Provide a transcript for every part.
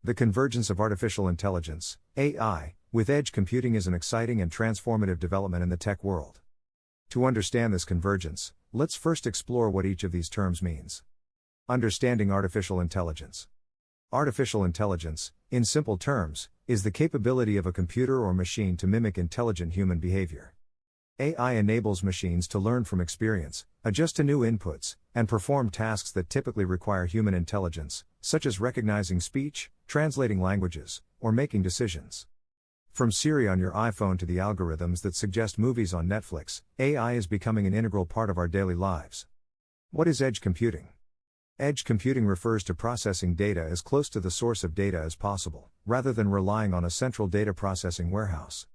The convergence of artificial intelligence, AI, with edge computing is an exciting and transformative development in the tech world. To understand this convergence, let's first explore what each of these terms means. Understanding artificial intelligence. Artificial intelligence, in simple terms, is the capability of a computer or machine to mimic intelligent human behavior. AI enables machines to learn from experience, adjust to new inputs, and perform tasks that typically require human intelligence, such as recognizing speech, translating languages, or making decisions. From Siri on your iPhone to the algorithms that suggest movies on Netflix, AI is becoming an integral part of our daily lives. What is edge computing? Edge computing refers to processing data as close to the source of data as possible, rather than relying on a central data processing warehouse.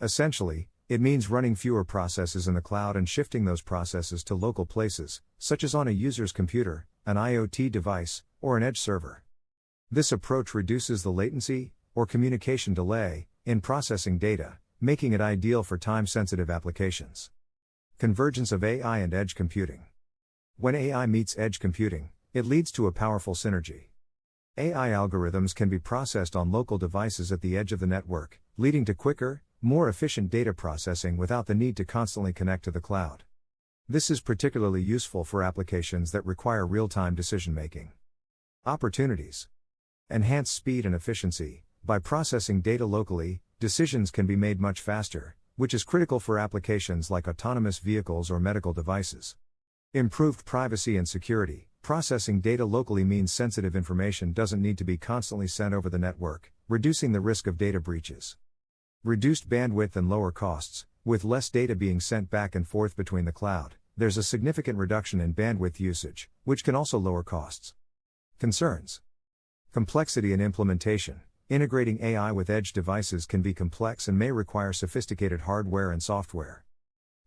Essentially, it means running fewer processes in the cloud and shifting those processes to local places, such as on a user's computer, an IoT device, or an edge server. This approach reduces the latency, or communication delay, in processing data, making it ideal for time-sensitive applications. Convergence of AI and edge computing. When AI meets edge computing, it leads to a powerful synergy. AI algorithms can be processed on local devices at the edge of the network, leading to quicker, more efficient data processing without the need to constantly connect to the cloud. This is particularly useful for applications that require real-time decision-making. Opportunities. Enhance speed and efficiency. By processing data locally, decisions can be made much faster, which is critical for applications like autonomous vehicles or medical devices. Improved privacy and security. Processing data locally means sensitive information doesn't need to be constantly sent over the network, reducing the risk of data breaches. Reduced bandwidth and lower costs. With less data being sent back and forth between the cloud, there's a significant reduction in bandwidth usage, which can also lower costs. Concerns. Complexity and implementation. Integrating AI with edge devices can be complex and may require sophisticated hardware and software.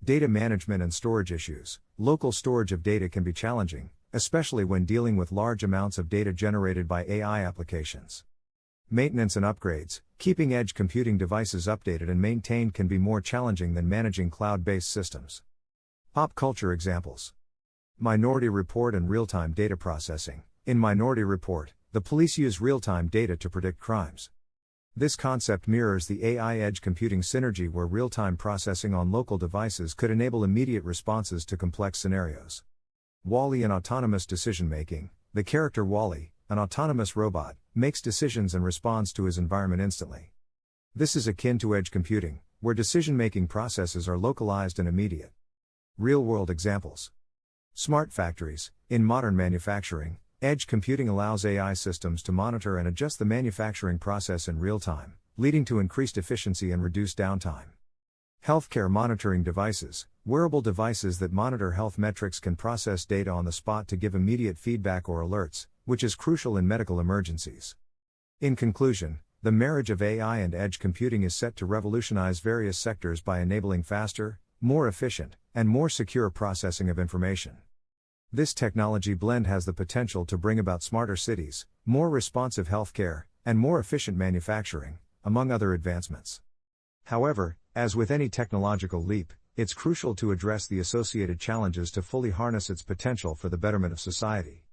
Data management and storage issues. Local storage of data can be challenging, especially when dealing with large amounts of data generated by AI applications. Maintenance and upgrades. Keeping edge computing devices updated and maintained can be more challenging than managing cloud-based systems. Pop culture examples. Minority Report and real-time data processing. In Minority Report, the police use real-time data to predict crimes. This concept mirrors the AI edge computing synergy where real-time processing on local devices could enable immediate responses to complex scenarios. WALL-E and autonomous decision-making. The character WALL-E, an autonomous robot, makes decisions and responds to his environment instantly. This is akin to edge computing, where decision-making processes are localized and immediate. Real-world examples. Smart factories. In modern manufacturing, edge computing allows AI systems to monitor and adjust the manufacturing process in real time, leading to increased efficiency and reduced downtime. Healthcare monitoring devices. Wearable devices that monitor health metrics can process data on the spot to give immediate feedback or alerts, which is crucial in medical emergencies. In conclusion, the marriage of AI and edge computing is set to revolutionize various sectors by enabling faster, more efficient, and more secure processing of information. This technology blend has the potential to bring about smarter cities, more responsive healthcare, and more efficient manufacturing, among other advancements. However, as with any technological leap, it's crucial to address the associated challenges to fully harness its potential for the betterment of society.